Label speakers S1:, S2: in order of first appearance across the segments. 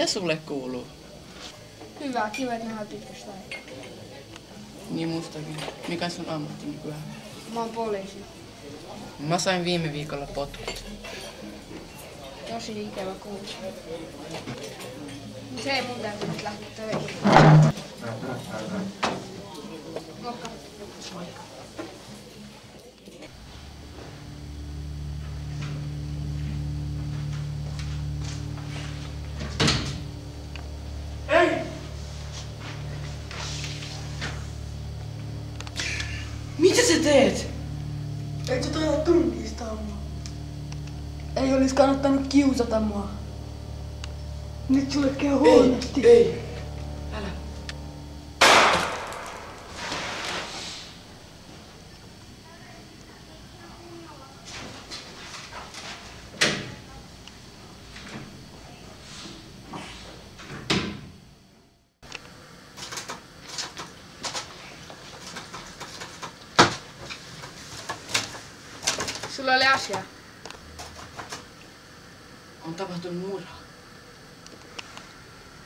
S1: Mitä sulle kuuluu?
S2: Hyvä, kiva, että nähdään pitkästä aikaa.
S1: Niin mustakin. Mikä sun ammatti nykyään?
S2: Mä oon poliisi.
S1: Mä sain viime viikolla potkut.
S2: Tosi ikävä kuulla. Se ei mun täytyy nyt lähteä töihin. Moikka. Moikka.
S1: Ei! Mitä sä teet?
S3: Eikö toi ole tunnistaa mua? Ei olis kannattanut kiusata mua. Nyt sulle käy huonosti.
S1: Ei. Älä.
S2: Sulla oli asia.
S1: On tapahtunut murha.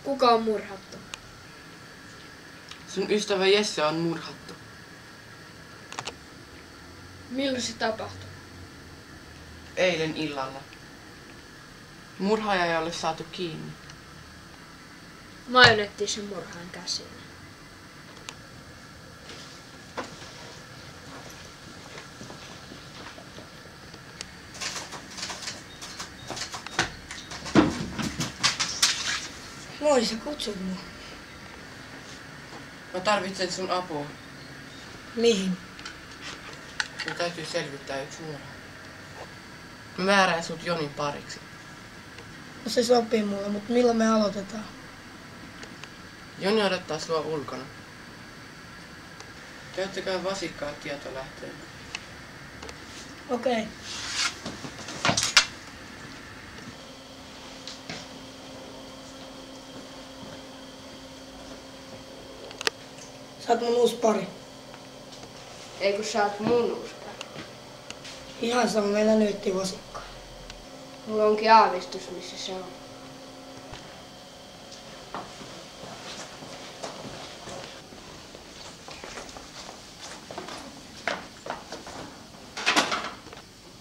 S2: Kuka on murhattu?
S1: Sun ystävä Jesse on murhattu.
S2: Milloin se tapahtui?
S1: Eilen illalla. Murhaaja ei ole saatu kiinni.
S2: Majonettiin sen murhaan käsiin.
S3: Moi, sä kutsut mua.
S1: Mä tarvitsen sun apua.
S3: Mihin?
S1: Mun täytyy selvittää yksi murha. Mä määrään sut Jonin pariksi.
S3: No se sopii mulle, mutta milloin me aloitetaan?
S1: Joni odottaa sua ulkona. Käyttäkää vasikkaa tietolähteenä.
S3: Okei. Sä oot mun uusi pari.
S2: Ei kun sä oot mun uusi.
S3: Ihan sama, meillä nyytti vasikkaa.
S2: Mulla onkin aavistus, missä se on.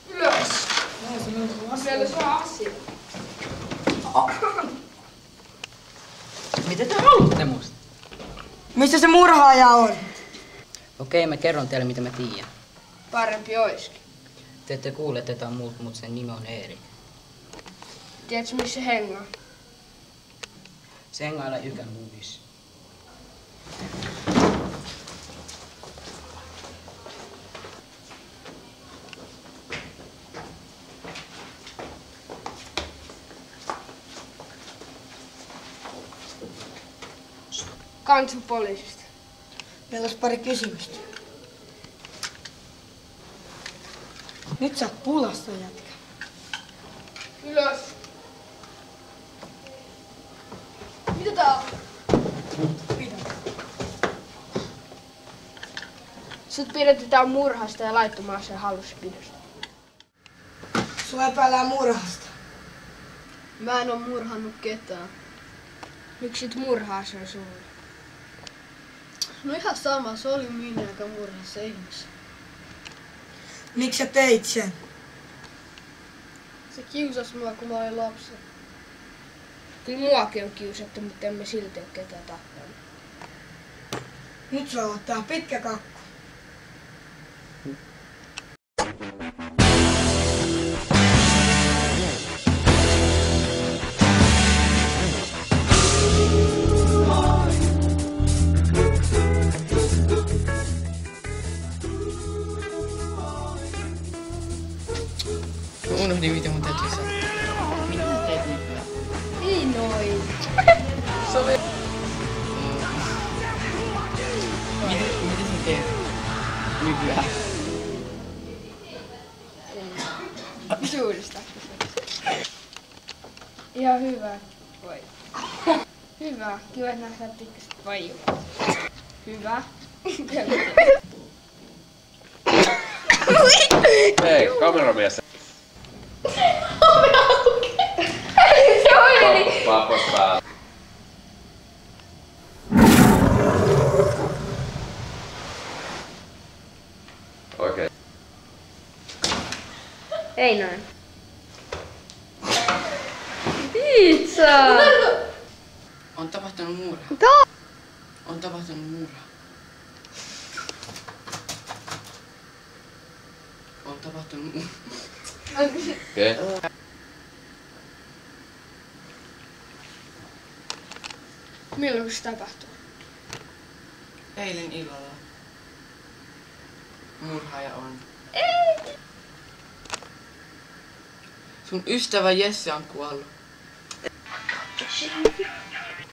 S2: Ylös! Meillä se on asia.
S4: Mitä te haluatte musta?
S3: Missä se murhaaja on?
S4: Okei, mä kerron teille mitä mä tiedän.
S2: Parempi oiskin.
S4: Te ette kuule tätä muuta, mutta sen nimi on Erik.
S2: Tiedätkö missä hengaa?
S4: Se hengailla Ykän Movies.
S2: Kansanpoliisista.
S3: Meillä olisi pari kysymystä. Nyt sä oot pulassa, jätkä.
S2: Ylös! Mitä tää on?
S3: Pidä.
S2: Sut pidetään murhasta ja laittomaaseen hallussapidosta.
S3: Sua epäillään murhasta.
S2: Mä en oo murhannut ketään. Miksi sit murhaa sen sulle?
S3: No ihan sama, se oli minä, joka murhasi ihmisen. Miksi sä teit sen?
S2: Se kiusasi mua, kun mä olin lapsi. Kyllä muakin on kiusattu, mutta emme silti oo ketään tappanut.
S3: Nyt sulla ottaa pitkä kakku.
S1: Mä unohdin mitä mun täytyy sanoa. Mitä sä teet nykyään?
S2: Ei noin.
S1: Se oli... Mitä sä teet nykyään?
S2: Suurista. Ihan hyvä. Voi. Hyvä. Kiva, että nähdään pikkasen paljon. Hyvä.
S5: Hei, kameramies.
S2: Se oli!
S5: Pappos päällä. Okei.
S2: Ei noin. Pizza!
S1: On tapahtunut murha. On tapahtunut murha. On tapahtunut murha.
S5: Okei.
S2: Milloin se tapahtuu?
S1: Eilen illalla. Murhaaja on. Sun ystävä Jesse on kuollut.